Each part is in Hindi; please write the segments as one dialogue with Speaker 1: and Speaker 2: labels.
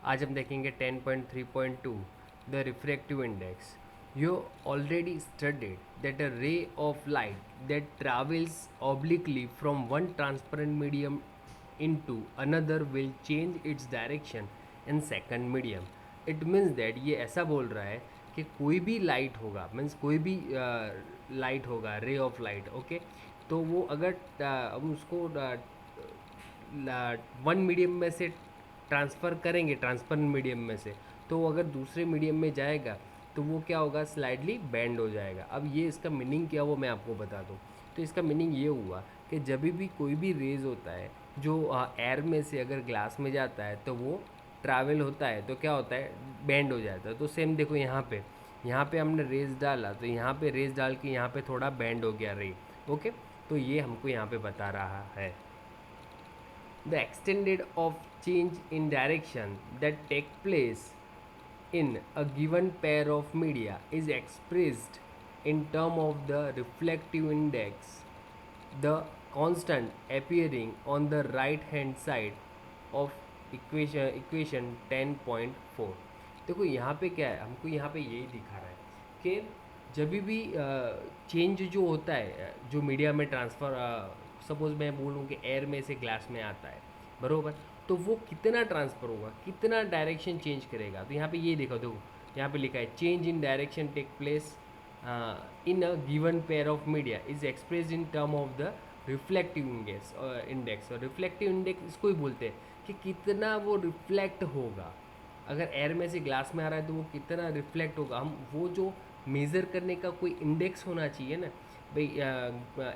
Speaker 1: आज हम देखेंगे 10.3.2 the refractive index. You already studied that a ray of light that travels obliquely from one transparent medium into another will change its direction in second medium. It means that ये ऐसा बोल रहा है कि कोई भी लाइट होगा, मीन्स कोई भी लाइट होगा, रे ऑफ लाइट, ओके, तो वो अगर हम उसको वन मीडियम में से ट्रांसफ़र करेंगे, ट्रांसपेरेंट मीडियम में से, तो वो अगर दूसरे मीडियम में जाएगा तो वो क्या होगा, स्लाइडली बेंड हो जाएगा. अब ये इसका मीनिंग क्या वो मैं आपको बता दूँ. तो इसका मीनिंग ये हुआ कि जब भी कोई भी रेज होता है जो एयर में से अगर ग्लास में जाता है तो वो ट्रैवल होता है तो क्या होता है, बेंड हो जाता है. तो सेम देखो यहाँ पे हमने रेज डाला तो यहाँ पे रेज डाल के यहाँ पे थोड़ा बेंड हो गया रे. ओके, तो ये हमको यहाँ पे बता रहा है. The extended of change in direction that take place in a given pair of media is expressed in term of the reflective index, the constant appearing on the right hand side of equation 10.4. देखो यहाँ पे क्या है, हमको यहाँ पे यही दिखा रहा है कि जब भी चेंज जो होता है जो मीडिया में ट्रांसफ़र, सपोज़ मैं बोलूँ कि एयर में से ग्लास में आता है, बरोबर, तो वो कितना ट्रांसफ़र होगा, कितना डायरेक्शन चेंज करेगा. तो यहाँ पे ये देखो यहाँ पे लिखा है change in direction take place in a given pair of media is expressed in term of the reflective index. और रिफ्लेक्टिव इंडेक्स इसको ही बोलते हैं कि कितना वो रिफ्लेक्ट होगा. अगर एयर में से ग्लास में आ रहा है तो वो कितना रिफ्लेक्ट होगा, हम वो जो मेज़र करने का कोई इंडेक्स होना चाहिए ना भाई.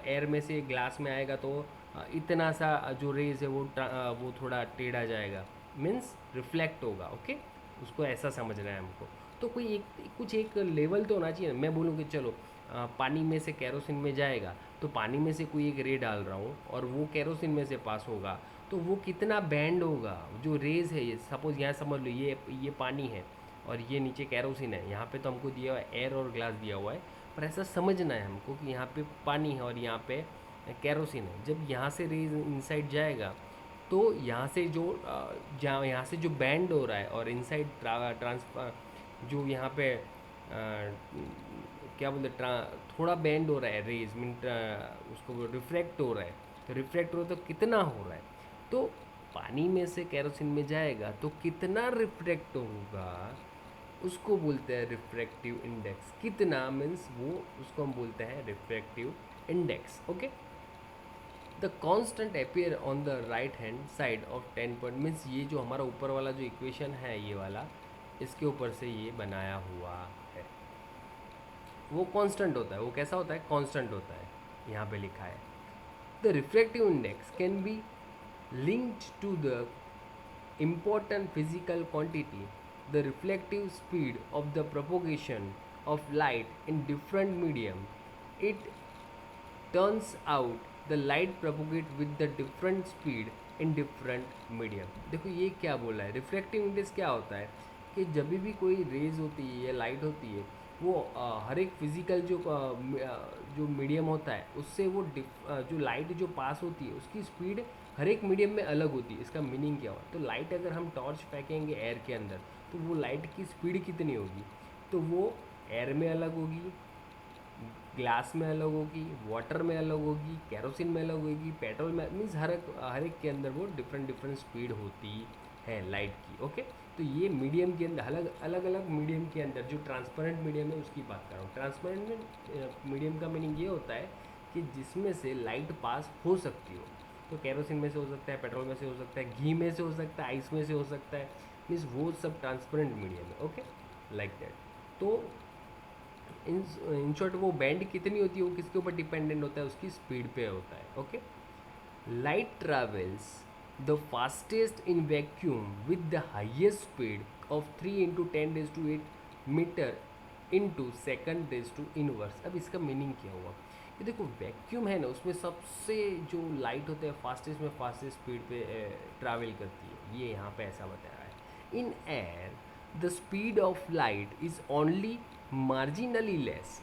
Speaker 1: एयर में से ग्लास में आएगा तो इतना सा जो रेज है वो थोड़ा टेढ़ा जाएगा, मीन्स रिफ्लेक्ट होगा. ओके, उसको ऐसा समझना है हमको. तो कोई कुछ एक लेवल तो होना चाहिए. मैं बोलूँ कि चलो पानी में से कैरोसिन में जाएगा तो पानी में से कोई एक रे डाल रहा हूँ और वो कैरोसिन में से पास होगा तो वो कितना बैंड होगा, जो रेज है. ये सपोज़ यहाँ समझ लो ये पानी है और ये नीचे कैरोसिन है. यहाँ पे तो हमको दिया हुआ है एयर और ग्लास दिया हुआ है, पर ऐसा समझना है हमको कि यहाँ पे पानी है और यहाँ पे कैरोसिन है. जब यहाँ से रेज इनसाइड जाएगा तो यहाँ से जो जहाँ यहाँ से जो बैंड हो रहा है और इनसाइड ट्रांसफर जो यहाँ पे क्या बोलते थोड़ा बेंड हो रहा है रेज मीन उसको रिफ्रैक्ट हो रहा है. तो रिफ्रैक्ट हो रहा है तो कितना हो रहा है, तो पानी में से कैरोसिन में जाएगा तो कितना रिफ्रैक्ट होगा उसको बोलते हैं रिफ्रैक्टिव इंडेक्स. कितना मीन्स वो उसको हम बोलते हैं refractive index. Okay, the constant appear on the right hand side of 10 point means ये जो हमारा ऊपर वाला जो इक्वेशन है ये वाला, इसके ऊपर से ये बनाया हुआ है, वो कांस्टेंट होता है. वो कैसा होता है, कांस्टेंट होता है. यहाँ पे लिखा है the refractive index can be linked to the important physical quantity, the reflective speed of the propagation of light in different medium. It turns out the light propagate with the different speed in different medium. देखो ये क्या बोला है, रिफ्रैक्टिव इंडेक्स क्या होता है कि जब भी कोई रेज होती है या लाइट होती है वो हर एक फिजिकल जो मीडियम होता है उससे वो जो लाइट जो पास होती है उसकी स्पीड हर एक मीडियम में अलग होती है. इसका मीनिंग क्या हुआ, तो लाइट अगर हम टॉर्च फेंकेंगे एयर के अंदर तो वो लाइट की स्पीड कितनी होगी, तो वो एयर में अलग होगी, ग्लास में अलग होगी, वाटर में अलग होगी, कैरोसिन में अलग होगी, पेट्रोल में, मीन्स हर एक के अंदर वो डिफरेंट स्पीड होती है लाइट की. ओके, तो ये मीडियम के अंदर अलग अलग मीडियम के अंदर जो ट्रांसपेरेंट मीडियम है उसकी बात कर रहा हूँ. ट्रांसपेरेंट मीडियम का मीनिंग ये होता है कि जिसमें से लाइट पास हो सकती हो. तो कैरोसिन में से हो सकता है, पेट्रोल में से हो सकता है, घी में से हो सकता है, आइस में से हो सकता है, मीन्स वो सब ट्रांसपेरेंट मीडियम है. Okay, like that. तो इन शॉर्ट वो बैंड कितनी होती है वो किसके ऊपर डिपेंडेंट होता है, उसकी स्पीड पे होता है. Okay, light travels the fastest in vacuum with the highest speed of 3 × 10⁻⁸ metre into second raise to inverse. अब इसका मीनिंग क्या हुआ, ये देखो वैक्यूम है ना उसमें सबसे जो लाइट होता है फास्टेस्ट में फास्टेस्ट स्पीड पे ट्रैवल करती है. ये यहाँ पे ऐसा बता रहा है. In air the speed of light is only marginally less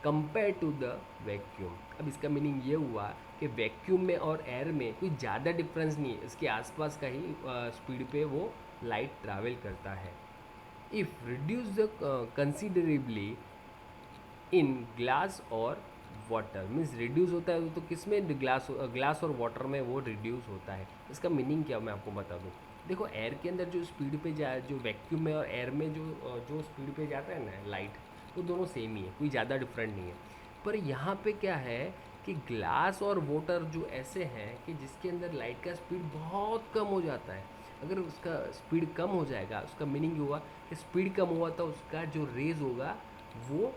Speaker 1: compare to the vacuum. अब इसका मीनिंग ये हुआ कि वैक्यूम में और एयर में कोई ज़्यादा डिफरेंस नहीं है, इसके आसपास का ही स्पीड पे वो लाइट ट्रैवल करता है। If reduce the considerably in glass और वाटर, मीन्स रिड्यूस होता है तो किस में, ग्लास और वाटर में वो रिड्यूस होता है। इसका मीनिंग क्या मैं आपको बता दूँ। देखो एयर के अंदर जो स्पीड पे जा, जो वैक्यूम में और एयर में जो स्पीड पे जाता है ना लाइट, वो दोनों सेम ही है, कोई ज़्यादा डिफरेंट नहीं है। पर यहाँ पे क्या है कि ग्लास और वाटर जो ऐसे हैं कि जिसके अंदर लाइट का स्पीड बहुत कम हो जाता है। अगर उसका स्पीड कम हो जाएगा, उसका मीनिंग ये हुआ कि स्पीड कम हुआ तो उसका जो रेज होगा वो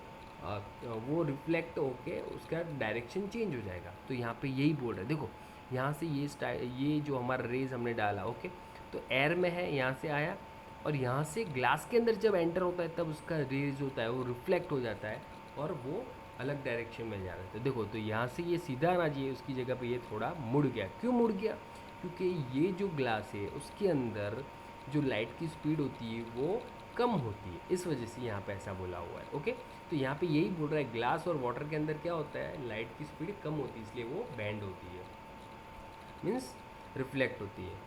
Speaker 1: वो रिफ्लेक्ट होके उसका डायरेक्शन चेंज हो जाएगा। तो यहाँ पे यही बोल रहे हैं, देखो यहाँ से ये जो हमारा रेज हमने डाला, ओके, तो एयर में है, यहाँ से आया और यहाँ से ग्लास के अंदर जब एंटर होता है तब उसका रेज होता है वो रिफ्लेक्ट हो जाता है और वो अलग डायरेक्शन में जा रहा है। तो देखो, तो यहाँ से ये सीधा आना चाहिए, उसकी जगह पे ये थोड़ा मुड़ गया। क्यों मुड़ गया? क्योंकि ये जो ग्लास है उसके अंदर जो लाइट की स्पीड होती है वो कम होती है, इस वजह से यहाँ पे ऐसा बोला हुआ है। ओके, तो यहाँ पे यही बोल रहा है, ग्लास और वाटर के अंदर क्या होता है, लाइट की स्पीड कम होती है, इसलिए वो बैंड होती है, मीन्स रिफ्लेक्ट होती है।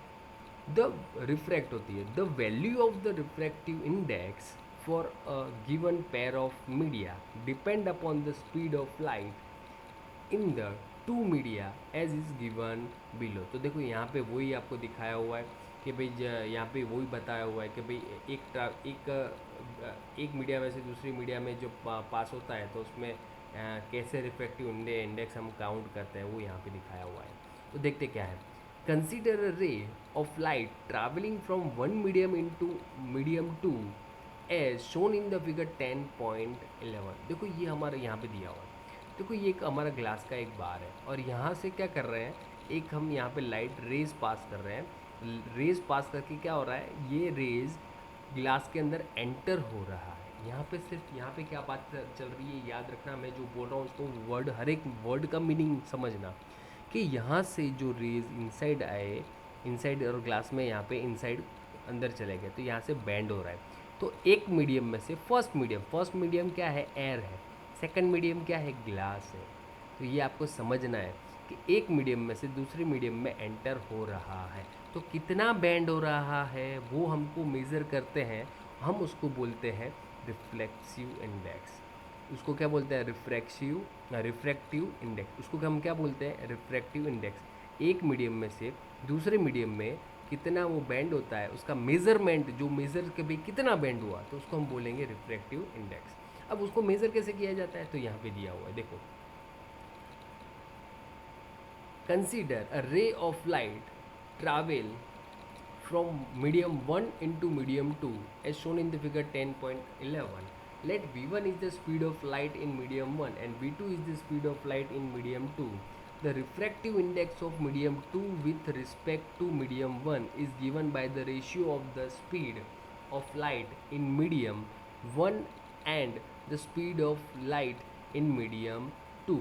Speaker 1: द रिफ्रैक्ट होती है। The value of the refractive index for a given pair of media depend upon the speed of light in the two media as is given below. तो देखो यहाँ पे वही आपको दिखाया हुआ है कि भाई यहाँ पे वही बताया हुआ है कि भाई एक मीडिया में से दूसरी मीडिया में जो पास होता है तो उसमें कैसे रिफ्रैक्टिव इंडेक्स हम काउंट करते हैं, वो यहाँ पे दिखाया हुआ है। तो देखते क्या है। Consider a ray of light travelling from one medium into medium two as shown in the figure 10.11। देखो ये हमारे यहाँ पे दिया हुआ है। देखो ये एक हमारा ग्लास का एक बार है और यहाँ से क्या कर रहे हैं, एक हम यहाँ पे लाइट रेज पास कर रहे हैं। रेज पास करके क्या हो रहा है, ये रेज ग्लास के अंदर एंटर हो रहा है। यहाँ पे सिर्फ यहाँ पे क्या बात चल रही है, याद रखना, मैं जो बोल रहा हूँ उसको वर्ड, हर एक वर्ड का मीनिंग समझना कि यहाँ से जो रेज इनसाइड आए, इनसाइड और ग्लास में यहाँ पे इनसाइड अंदर चले गए, तो यहाँ से बैंड हो रहा है। तो एक मीडियम में से फर्स्ट मीडियम क्या है, एयर है। सेकंड मीडियम क्या है, ग्लास है। तो ये आपको समझना है कि एक मीडियम में से दूसरे मीडियम में एंटर हो रहा है, तो कितना बैंड हो रहा है वो हमको मेज़र करते हैं, हम उसको बोलते हैं रिफ्लेक्सिव इंडेक्स। उसको क्या बोलते हैं, रिफ्रैक्टिव इंडेक्स। उसको हम क्या बोलते हैं, रिफ्रैक्टिव इंडेक्स। एक मीडियम में से दूसरे मीडियम में कितना वो बैंड होता है, उसका मेज़रमेंट, जो मेज़र के भाई कितना बैंड हुआ, तो उसको हम बोलेंगे रिफ्रैक्टिव इंडेक्स। अब उसको मेज़र कैसे किया जाता है, तो यहाँ पे दिया हुआ है, देखो। Consider a ray of light travel from medium 1 into medium 2 as shown in the figure 10.11. Let v1 is the speed of light in medium 1 and v2 is the speed of light in medium 2. The refractive index of medium 2 with respect to medium 1 is given by the ratio of the speed of light in medium 1 and the speed of light in medium 2.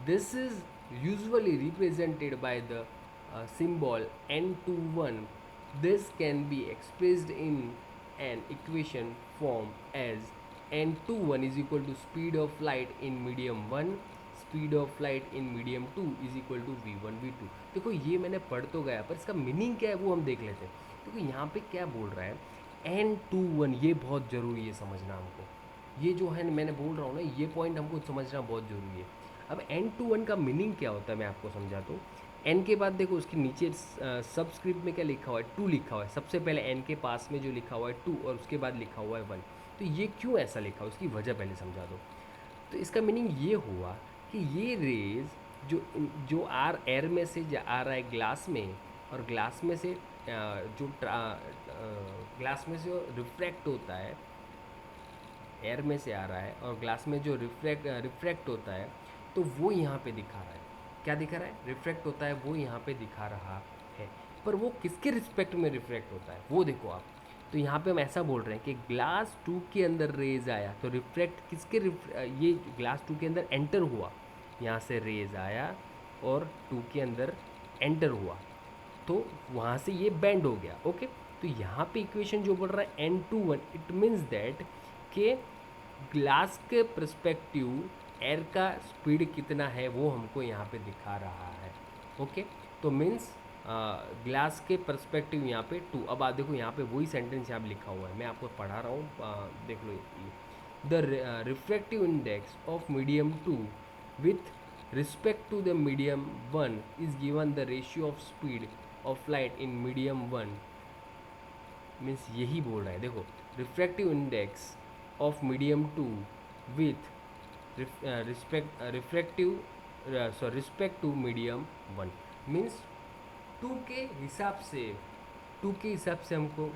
Speaker 1: This is usually represented by the symbol n21. This can be expressed in an equation form as n21 is equal to speed of light in medium 1, speed of light in medium 2 is equal to v1 v2। देखो ये मैंने पढ़ तो गया, पर इसका मीनिंग क्या है वो हम देख लेते हैं। देखो यहाँ पे क्या बोल रहा है, n21, ये बहुत ज़रूरी है समझना हमको। ये जो है मैंने बोल रहा हूँ ना, ये पॉइंट हमको समझना बहुत ज़रूरी है। अब n21 का मीनिंग क्या होता है मैं आपको समझा दूँ। एन के बाद देखो उसके नीचे सबस्क्रिप्ट में क्या लिखा हुआ है, 2 लिखा हुआ है। सबसे पहले एन के पास में जो लिखा हुआ है 2 और उसके बाद लिखा हुआ है 1। तो ये क्यों ऐसा लिखा, उसकी वजह पहले समझा दो। तो इसका मीनिंग ये हुआ कि ये रेज जो एयर में से आ रहा है ग्लास में, और ग्लास में से ग्लास में से रिफ्रैक्ट होता है, एयर में से आ रहा है और ग्लास में जो रिफ्रैक्ट होता है, तो वो यहाँ पे दिखा रहा है। क्या दिखा रहा है, रिफ्रैक्ट होता है, वो यहाँ पे दिखा रहा है। पर वो किसके रिस्पेक्ट में रिफ्रैक्ट होता है वो देखो आप। तो यहाँ पे हम ऐसा बोल रहे हैं कि ग्लास 2 के अंदर रेज आया तो रिफ्रैक्ट किसके ये ग्लास 2 के अंदर एंटर हुआ, यहाँ से रेज आया और 2 के अंदर एंटर हुआ, तो वहाँ से ये बैंड हो गया। ओके, तो यहाँ पे इक्वेशन जो बोल रहा है n21, इट मीन्स दैट कि ग्लास के पर्सपेक्टिव एयर का स्पीड कितना है वो हमको यहाँ पे दिखा रहा है। ओके, तो मीन्स ग्लास के पर्सपेक्टिव यहाँ पे 2। अब आप देखो यहाँ पे वही सेंटेंस यहाँ पे लिखा हुआ है, मैं आपको पढ़ा रहा हूँ, देख लो ये। The refractive index of medium 2 with respect to the medium 1 is given the ratio of speed of light in medium 1। Means यही बोल रहा है, देखो refractive index of medium 2 with respect to medium 1 means two के हिसाब से हमको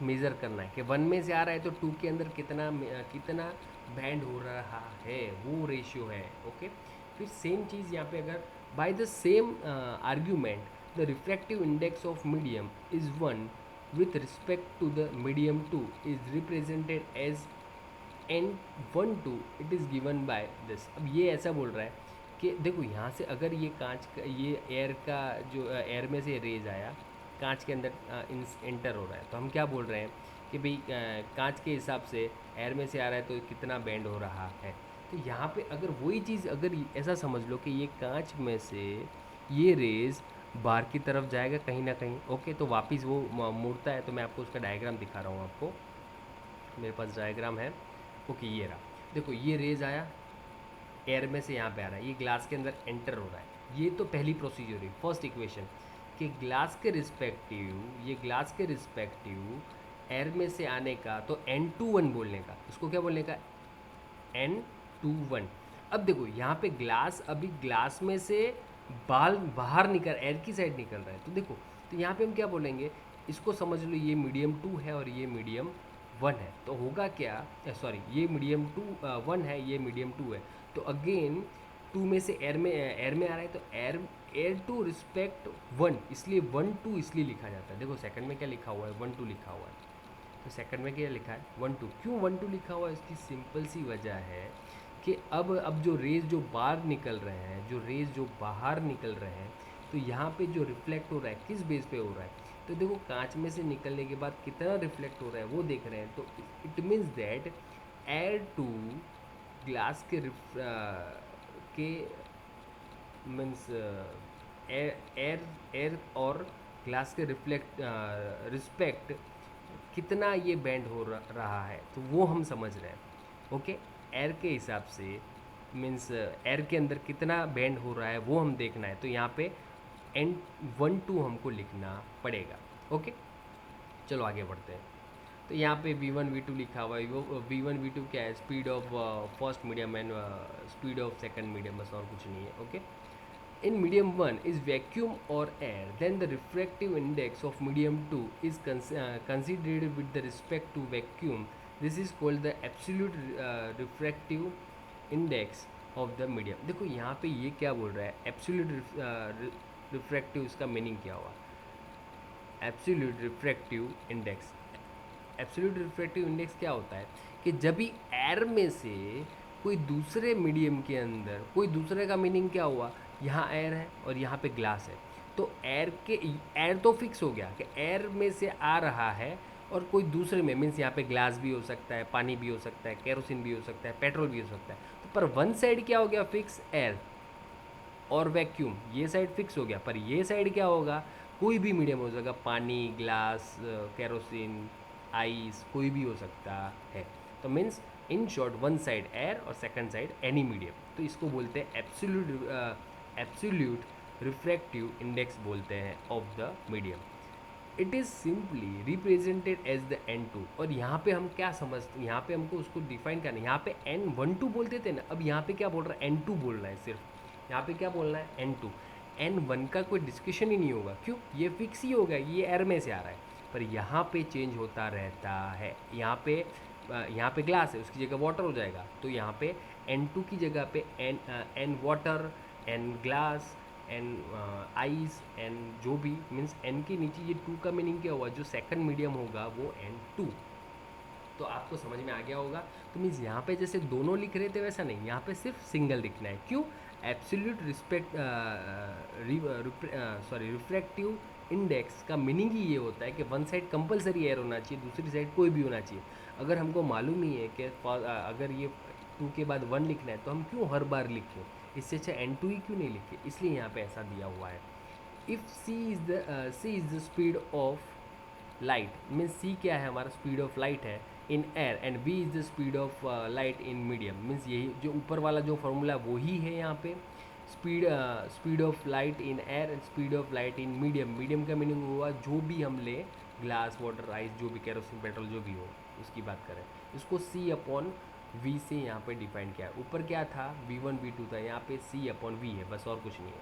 Speaker 1: मेज़र करना है कि 1 में से आ रहा है तो 2 के अंदर कितना बैंड हो रहा है, वो रेशियो है। ओके, फिर सेम चीज़ यहाँ पे अगर by the same argument the refractive index of medium is 1 with respect to the medium 2 is represented as n12 it is given by this। अब ये ऐसा बोल रहा है कि देखो यहाँ से अगर ये कांच का ये एयर का जो एयर में से रेज आया कांच के अंदर इंटर हो रहा है, तो हम क्या बोल रहे हैं कि भाई कांच के हिसाब से एयर में से आ रहा है तो कितना बैंड हो रहा है। तो यहाँ पे अगर वही चीज़ अगर ऐसा समझ लो कि ये कांच में से ये रेज बाहर की तरफ जाएगा कहीं ना कहीं। ओके, तो वापस वो मुड़ता है, तो मैं आपको उसका डायग्राम दिखा रहा हूँ आपको, मेरे पास डायग्राम है। ओके, ये रहा, देखो ये रेज आया एयर में से यहाँ पे आ रहा है, ये ग्लास के अंदर एंटर हो रहा है। ये तो पहली प्रोसीजर है, फर्स्ट इक्वेशन कि ग्लास के रिस्पेक्टिव एयर में से आने का तो n21 बोलने का, इसको क्या बोलने का n21। अब देखो यहाँ पे ग्लास अभी ग्लास में से बाहर निकल एयर की साइड निकल रहा है, तो देखो तो यहाँ पे हम क्या बोलेंगे, इसको समझ लो ये मीडियम 2 है और ये मीडियम 1 है, तो होगा क्या, सॉरी ये मीडियम 1 है, ये मीडियम 2 है, तो अगेन 2 में से एयर में आ रहा है तो एयर टू रिस्पेक्ट 1, इसलिए 1 2 इसलिए लिखा जाता है। देखो सेकंड में क्या लिखा हुआ है, 1 2 लिखा हुआ है, तो सेकंड में क्या लिखा है 1 2। क्यों 1 2 लिखा हुआ है, इसकी सिंपल सी वजह है कि अब जो रेज जो बाहर निकल रहे हैं, तो यहाँ पे जो रिफ्लेक्ट हो रहा है किस बेस पे हो रहा है, तो देखो कांच में से निकलने के बाद कितना रिफ्लेक्ट हो रहा है वो देख रहे हैं, तो it means that air to glass के मीन्स एयर और ग्लास के रिस्पेक्ट कितना ये बैंड हो रहा है, तो वो हम समझ रहे हैं। ओके, एयर के हिसाब से मीन्स एयर के अंदर कितना बैंड हो रहा है वो हम देखना है, तो यहाँ पे n12 हमको लिखना पड़ेगा। ओके, चलो आगे बढ़ते हैं। तो यहाँ पे v1 v2 लिखा हुआ है, v1 v2 क्या है, speed of first medium and speed of second medium, बस और कुछ नहीं है। Okay, in medium 1 is vacuum or air, then the refractive index of medium 2 is considered with the respect to vacuum. This is called the absolute refractive index of the medium। देखो यहाँ पे ये क्या बोल रहा है, absolute refractive, इसका मीनिंग क्या हुआ, absolute refractive index। absolute refractive index क्या होता है कि जब भी एयर में से कोई दूसरे मीडियम के अंदर कोई दूसरे का मीनिंग क्या हुआ, यहाँ एयर है और यहाँ पे ग्लास है, तो एयर तो फिक्स हो गया कि एयर में से आ रहा है और कोई दूसरे में मीन्स यहाँ पे ग्लास भी हो सकता है, पानी भी हो सकता है, केरोसिन भी हो सकता है, पेट्रोल भी हो सकता है, तो पर वन साइड क्या हो गया फिक्स, एयर और वैक्यूम, ये साइड फिक्स हो गया, पर ये साइड क्या होगा, कोई भी मीडियम हो जाएगा, पानी, ग्लास, केरोसिन, आइस, कोई भी हो सकता है। तो means in short one side air और सेकंड साइड एनी मीडियम, तो इसको बोलते हैं एब्सोल्यूट रिफ्रैक्टिव इंडेक्स बोलते हैं of the medium. It is simply represented as the n2। और यहाँ पे हम क्या समझते, यहाँ पे हमको उसको डिफाइन करना है, यहाँ पे n12 बोलते थे ना, अब यहाँ पे क्या बोल रहा है, n2 बोल रहा है, सिर्फ यहाँ पे क्या बोलना है n2। n1 का कोई डिस्कशन ही नहीं होगा, क्यों, ये फिक्स ही होगा, ये एयर में से आ रहा है, पर यहाँ पे चेंज होता रहता है। यहाँ पे ग्लास है, उसकी जगह वाटर हो जाएगा, तो यहाँ पे n2 की जगह पे n water, n glass, n ice, n जो भी मीन्स n के नीचे ये 2 का मीनिंग क्या हुआ, जो सेकंड मीडियम होगा वो n2। तो आपको समझ में आ गया होगा। तो मीन्स यहाँ पे जैसे दोनों लिख रहे थे वैसा नहीं, यहाँ पे सिर्फ सिंगल लिखना है। क्यों, एब्सोल्यूट रिफ्रैक्टिव इंडेक्स का मीनिंग ही ये होता है कि वन साइड कंपलसरी एयर होना चाहिए, दूसरी साइड कोई भी होना चाहिए। अगर हमको मालूम ही है कि अगर ये 2 के बाद 1 लिखना है तो हम क्यों हर बार लिखें, इससे अच्छा n2 ही क्यों नहीं लिखे, इसलिए यहाँ पे ऐसा दिया हुआ है। If C is the speed of light, means C क्या है, हमारा स्पीड ऑफ लाइट है in air, and V is the speed of light in medium, means यही जो ऊपर वाला जो फॉर्मूला है वही है यहाँ पे। Speed of light in air and speed of light in medium. Medium का मीनिंग हुआ जो भी हम ले, ग्लास, वाटर, आइस, जो भी, केरोसिन, पेट्रोल, जो भी हो उसकी बात करें, इसको सी अपॉन वी से यहाँ पे डिफाइन किया है। ऊपर क्या था, V1 V2 था, यहाँ पे सी अपॉन वी है, बस और कुछ नहीं है।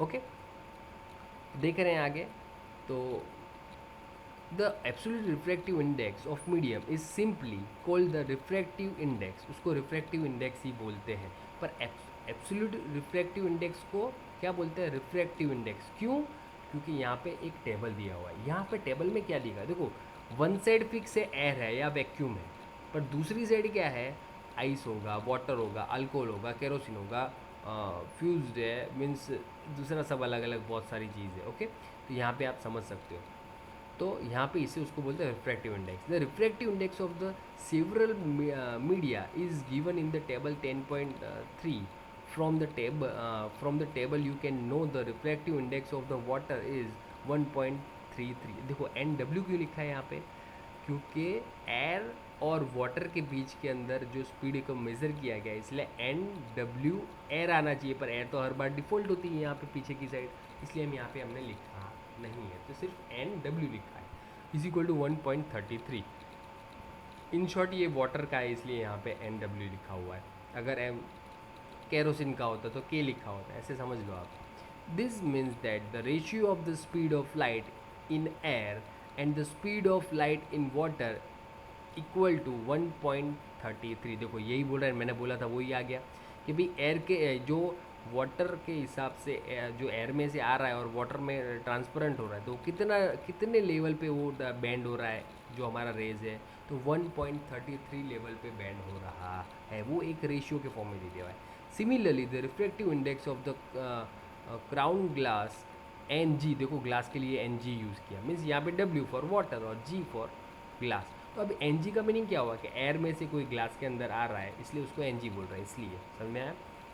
Speaker 1: ओके, देख रहे हैं आगे। तो the absolute refractive index of medium is simply called the refractive index, उसको रिफ्रैक्टिव इंडेक्स ही बोलते हैं। पर एब्सोल्यूट रिफ्रैक्टिव इंडेक्स को क्या बोलते हैं, रिफ्रैक्टिव इंडेक्स। क्यों? क्योंकि यहाँ पे एक टेबल दिया हुआ है, यहाँ पे टेबल में क्या दिखा है, देखो वन साइड फिक्स है, एयर है या वैक्यूम है, पर दूसरी साइड क्या है, आइस होगा, वाटर होगा, अल्कोहल होगा, केरोसिन होगा, फ्यूज्ड है, मीन्स दूसरा सब अलग अलग बहुत सारी चीज़ है। ओके, तो यहाँ पे आप समझ सकते हो। तो यहाँ पे इसे उसको बोलते हैं refractive index. The refractive index of the several media is given in the table 10.3। From the table you can know the refractive index of the water is 1.33। देखो NW क्यों लिखा है यहाँ पे, क्योंकि एयर और वाटर के बीच के अंदर जो स्पीड को मेज़र किया गया है, इसलिए NW एयर आना चाहिए, पर एयर तो हर बार डिफ़ॉल्ट होती है यहाँ पे पीछे की साइड, इसलिए हम यहाँ पे हमने लिखा नहीं है, तो सिर्फ NW लिखा है, is equal to 1.33। In short ये वाटर का है, इसलिए यहाँ पे NW लिखा हुआ है। अगर केरोसिन का होता तो K लिखा होता, ऐसे समझ लो आप। This means that the ratio of the speed of light in air and the speed of light in water equal to 1.33। देखो यही बोल रहा है, मैंने बोला था वही आ गया कि भाई एयर के जो वाटर के हिसाब से जो एयर में से आ रहा है और वाटर में ट्रांसपेरेंट हो रहा है, तो कितने लेवल पे वो बैंड हो रहा है जो हमारा रेज है, तो 1.33 लेवल पे बैंड हो रहा है। वो एक रेशियो के फॉर्म में दे दिया है। Similarly the refractive index of the crown glass NG, देखो ग्लास के लिए NG यूज़ किया, मीन्स यहाँ पे W फॉर वाटर और G फॉर ग्लास। तो अब NG का मीनिंग क्या हुआ कि एयर में से कोई ग्लास के अंदर आ रहा है, इसलिए उसको NG बोल रहा है, इसलिए समझ में आया।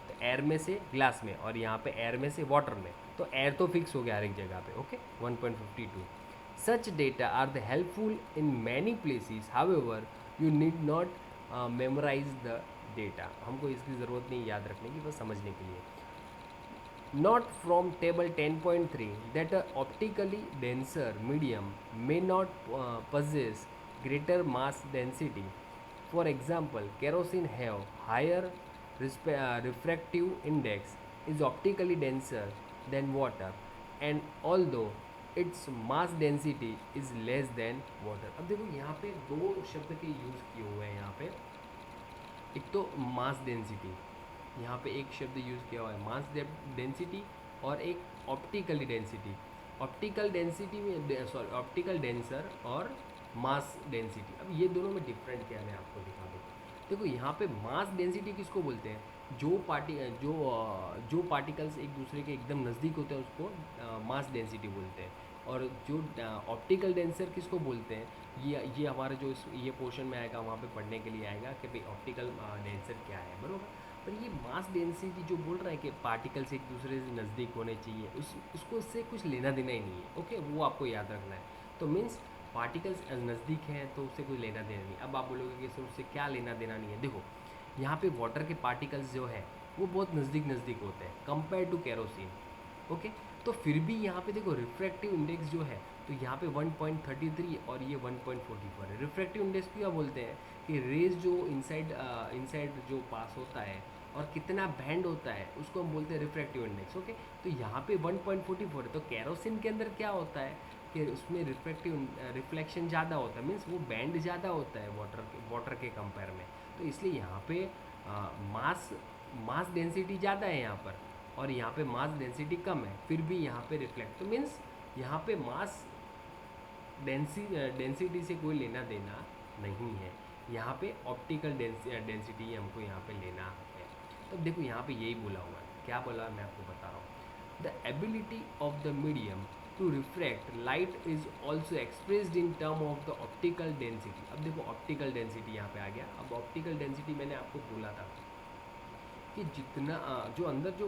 Speaker 1: तो एयर में से ग्लास में, और यहाँ पे एयर में से वाटर में, तो एयर तो फिक्स हो गया हर एक जगह पे। Okay, 1.52। Such data are the helpful in many places, however you need not memorise the data. हमको इसकी ज़रूरत नहीं याद रखने की, बस समझने के लिए। Not from table 10.3 that a optically denser medium may not possess greater mass density. For example, kerosene have higher refractive index, is optically denser than water, and although its mass density is less than water. अब देखो यहाँ पे दो शब्द के यूज़ किए हुए हैं यहाँ पे। एक तो मास डेंसिटी, यहाँ पे एक शब्द यूज़ किया हुआ है मास डेंसिटी, और एक ऑप्टिकल डेंसिटी। ऑप्टिकल डेंसिटी में ऑप्टिकल डेंसर और मास डेंसिटी, अब ये दोनों में डिफरेंट क्या है मैं आपको दिखा दूँ। देखो यहाँ पे मास डेंसिटी किसको बोलते हैं, जो पार्टिकल्स एक दूसरे के एकदम नज़दीक होते हैं उसको मास डेंसिटी बोलते हैं। और जो ऑप्टिकल डेंसर किसको बोलते हैं, ये हमारा जो ये पोर्शन में आएगा, वहाँ पे पढ़ने के लिए आएगा कि भाई ऑप्टिकल डेंसर क्या है, बरोबर। पर ये मास डेंसिटी जो बोल रहा है कि पार्टिकल्स एक दूसरे से नज़दीक होने चाहिए, उसको इससे कुछ लेना देना ही नहीं है। ओके, वो आपको याद रखना है। तो मीन्स पार्टिकल्स नज़दीक हैं तो उससे कोई लेना देना नहीं। अब आप बोलोगे कि उससे क्या लेना देना नहीं है, देखो यहाँ पे वाटर के पार्टिकल्स जो है वो बहुत नज़दीक होते हैं कंपेयर टू केरोसिन। ओके, तो फिर भी यहाँ पे देखो रिफ्रैक्टिव इंडेक्स जो है, तो यहाँ पे 1.33 और ये 1.44 है। रिफ्रैक्टिव इंडेक्स क्यों बोलते हैं कि रेज जो इनसाइड जो पास होता है और कितना बैंड होता है, उसको हम बोलते हैं रिफ्रैक्टिव इंडेक्स। ओके, तो यहाँ पे 1.44 है। तो केरोसिन के अंदर क्या होता है कि उसमें रिफ्लेक्शन ज़्यादा होता है, मीन्स वो बैंड ज़्यादा होता है वाटर के कंपेयर में। तो इसलिए यहाँ पे मास डेंसिटी ज़्यादा है यहाँ पर, और यहाँ पे मास डेंसिटी कम है, फिर भी यहाँ पे रिफ्लेक्ट। तो मीन्स यहाँ पे मास डेंसिटी से कोई लेना देना नहीं है, यहाँ पे ऑप्टिकल डेंसिटी हमको यहाँ पे लेना है। तो देखो यहाँ पे यही बोला हुआ है, क्या बोला मैं आपको बता रहा हूँ। The ability of the medium to refract light is also expressed in term of the optical density. अब देखो ऑप्टिकल डेंसिटी यहाँ पे आ गया। अब ऑप्टिकल डेंसिटी मैंने आपको बोला था कि जितना जो अंदर जो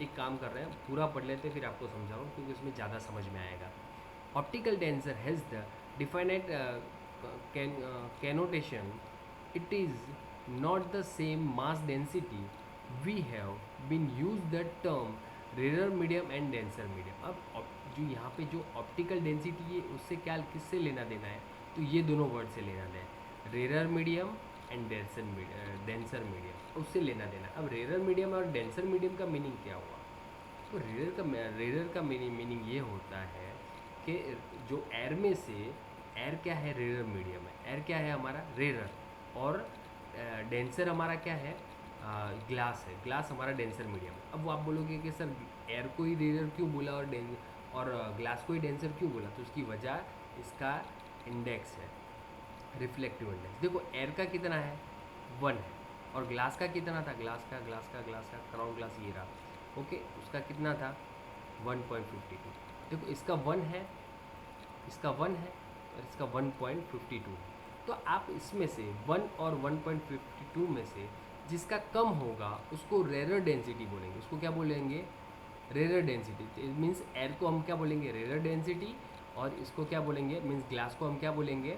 Speaker 1: एक काम कर रहे हैं पूरा पढ़ लेते हैं, फिर आपको समझा रहा हूँ क्योंकि उसमें ज़्यादा समझ में आएगा. Optical tensor has the definite connotation. It is not the same mass density. We have been used the term rarer medium and denser medium. अब जो यहाँ पे जो ऑप्टिकल डेंसिटी है उससे क्या किससे लेना देना है, तो ये दोनों वर्ड से लेना देना है, rarer medium and denser medium, उससे लेना देना. अब रेरर मीडियम और डेंसर मीडियम का मीनिंग क्या हुआ, तो रेरर का मीनिंग ये होता है कि जो एयर में से, एयर क्या है, रेरर मीडियम है, एयर क्या है हमारा रेरर, और डेंसर हमारा क्या है, ग्लास है, ग्लास हमारा डेंसर मीडियम है. अब वो आप बोलोगे कि सर एयर को ही रेरर क्यों बोला और ग्लास को ही डेंसर क्यों बोला, तो उसकी वजह इसका इंडेक्स है, रिफ्लेक्टिव इंडेक्स. देखो एयर का कितना है 1 है, और ग्लास का कितना था, ग्लास का क्राउन ग्लास ये रहा, ओके, उसका कितना था 1.52. देखो इसका 1 है, इसका 1 है और इसका 1.52 है. तो आप इसमें से 1 और 1.52 में से जिसका कम होगा उसको रेरर डेंसिटी बोलेंगे. उसको क्या बोलेंगे, रेरर डेंसिटी. मीन्स एयर को हम क्या बोलेंगे, रेरर डेंसिटी, और इसको क्या बोलेंगे, मीन्स ग्लास को हम क्या बोलेंगे,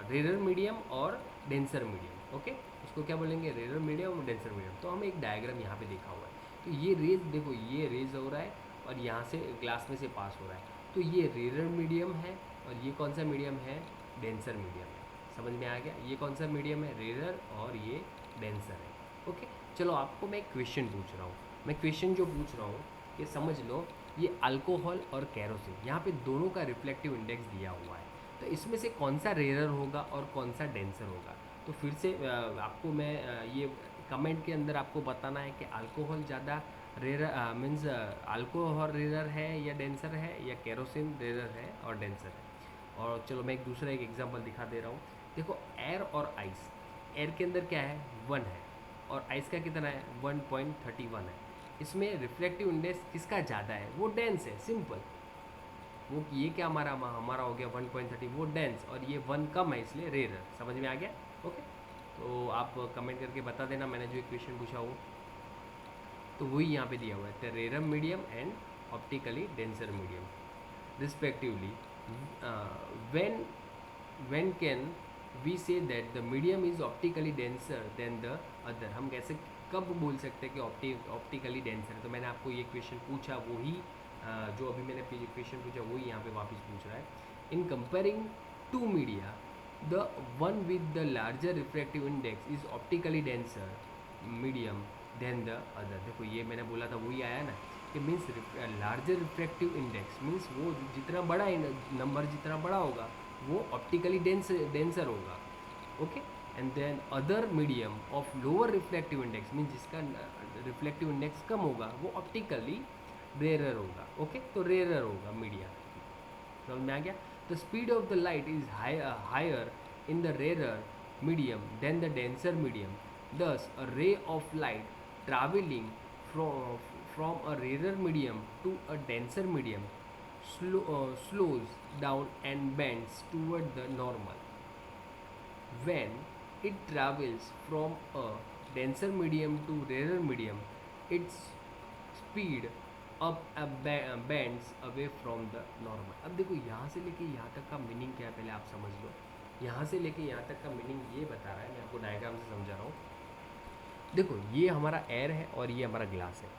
Speaker 1: रेरर मीडियम और डेंसर मीडियम. ओके, उसको क्या बोलेंगे, रेरर मीडियम और डेंसर मीडियम. तो हमें एक डायग्राम यहाँ पे देखा हुआ है. तो ये रेज देखो, ये रेज हो रहा है और यहाँ से ग्लास में से पास हो रहा है, तो ये रेरर मीडियम है और ये कौन सा मीडियम है, डेंसर मीडियम है. समझ में आ गया, ये कौन सा मीडियम है, रेरर, और ये डेंसर है. ओके, चलो आपको मैं एक क्वेश्चन पूछ रहा हूँ. मैं क्वेश्चन जो पूछ रहा हूँ ये समझ लो, ये अल्कोहल और कैरोसिन, यहाँ पे दोनों का रिफ्लेक्टिव इंडेक्स दिया हुआ है. तो इसमें से कौन सा रेरर होगा और कौन सा डेंसर होगा. तो फिर से आपको मैं ये कमेंट के अंदर आपको बताना है कि अल्कोहल ज़्यादा रेरर, मीन्स अल्कोहल रेरर है या डेंसर है, या कैरोसिन रेरर है और डेंसर है. और चलो मैं एक दूसरा एक एग्जांपल दिखा दे रहा हूँ. देखो एयर और आइस, एयर के अंदर क्या है 1 है और आइस का कितना है 1.31 है. इसमें रिफ्लेक्टिव इंडेक्स किसका ज़्यादा है, वो डेंस है, सिंपल. वो ये क्या हमारा हो गया 1.30, वो डेंस, और ये 1 कम है इसलिए रेरर. समझ में आ गया. ओके, तो आप कमेंट करके बता देना मैंने जो एक क्वेश्चन पूछा हो. तो वही यहाँ पे दिया हुआ है, the rarer medium and optically denser medium respectively. when can we say that the medium is optically denser than the other. हम कैसे कब बोल सकते हैं कि ऑप्टिकली डेंसर है. तो मैंने आपको ये क्वेश्चन पूछा, वही जो अभी मैंने क्वेश्चन पूछा वही यहाँ पे वापस पूछ रहा है. In comparing to media, the one with the larger refractive index is optically denser medium than the other. देखो ये मैंने बोला था वही आया ना, कि means larger refractive index means वो जितना बड़ा नंबर जितना बड़ा होगा वो ऑप्टिकली डेंसर होगा. Okay, and then other medium of lower reflective index means जिसका रिफ्लेक्टिव इंडेक्स कम होगा वो ऑप्टिकली रेरर होगा. ओके, तो रेरर होगा मीडिया. समझ में आ गया. The speed of the light is higher in the rarer medium than the denser medium. Thus, a ray of light traveling from a rarer medium to a denser medium slows down and bends toward the normal. When it travels from a denser medium to rarer medium, its speed bends away from the normal. अब देखो यहाँ से लेके यहाँ तक का मीनिंग क्या है पहले आप समझ लो. यहाँ से लेके यहाँ तक का मीनिंग ये बता रहा है, मैं आपको डायग्राम से समझा रहा हूँ. देखो ये हमारा एयर है और ये हमारा ग्लास है.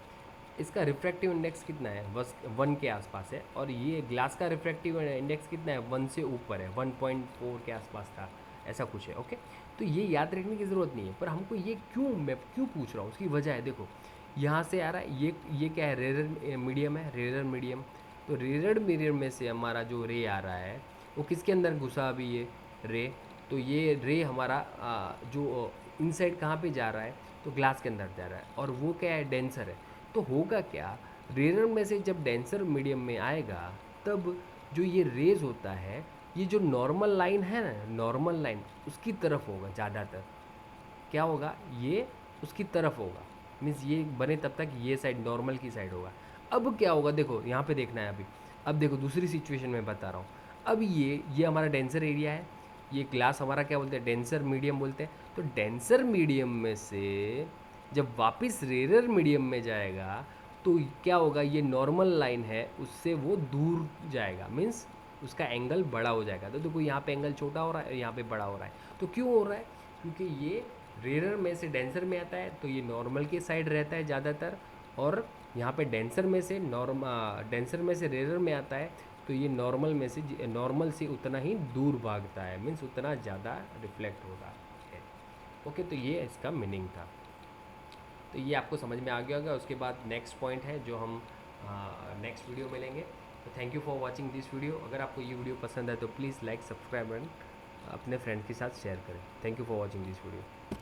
Speaker 1: इसका रिफ्रैक्टिव इंडेक्स कितना है, बस 1 के आसपास है, और ये ग्लास का रिफ्रैक्टिव इंडेक्स कितना है 1 से ऊपर है, 1.4 के आसपास था, ऐसा कुछ है. ओके, तो ये याद रखने की ज़रूरत नहीं है, पर हमको ये मैं क्यों पूछ रहा हूँ उसकी वजह है. देखो यहाँ से आ रहा है, ये क्या है, रेरर मीडियम है, रेरर मीडियम. तो रेरर मीडियम में से हमारा जो रे आ रहा है वो किसके अंदर घुसा अभी, ये रे. तो ये रे हमारा जो इनसाइड कहाँ पे जा रहा है, तो ग्लास के अंदर जा रहा है, और वो क्या है, डेंसर है. तो होगा क्या, रेरर में से जब डेंसर मीडियम में आएगा तब जो ये रेज होता है, ये जो नॉर्मल लाइन है ना, नॉर्मल लाइन उसकी तरफ होगा ज़्यादातर. क्या होगा, ये उसकी तरफ होगा, मीन्स ये बने तब तक ये साइड नॉर्मल की साइड होगा. अब क्या होगा, देखो यहाँ पे देखना है अभी. अब देखो दूसरी सिचुएशन में बता रहा हूँ. अब ये हमारा डेंसर एरिया है, ये ग्लास हमारा क्या बोलते हैं, डेंसर मीडियम बोलते हैं. तो डेंसर मीडियम में से जब वापस रेयर मीडियम में जाएगा तो क्या होगा, ये नॉर्मल लाइन है उससे वो दूर जाएगा, मीन्स उसका एंगल बड़ा हो जाएगा। तो देखो यहाँ पे एंगल छोटा हो रहा है, यहाँ पे बड़ा हो रहा है। तो क्यों हो रहा है? क्योंकि ये रेयर में से डेंसर में आता है तो ये नॉर्मल के साइड रहता है ज़्यादातर, और यहाँ पे डेंसर में से रेयर में आता है तो ये नॉर्मल से उतना ही दूर भागता है, मीन्स उतना ज़्यादा रिफ्लेक्ट हो रहा है। ओके, तो ये इसका मीनिंग था। तो ये आपको समझ में आ गया होगा। उसके बाद नेक्स्ट पॉइंट है जो हम नेक्स्ट वीडियो में लेंगे। तो thank you for watching this video. अगर आपको ये वीडियो पसंद है तो प्लीज़ लाइक, सब्सक्राइब एंड अपने फ्रेंड के साथ शेयर करें। Thank you for watching this video.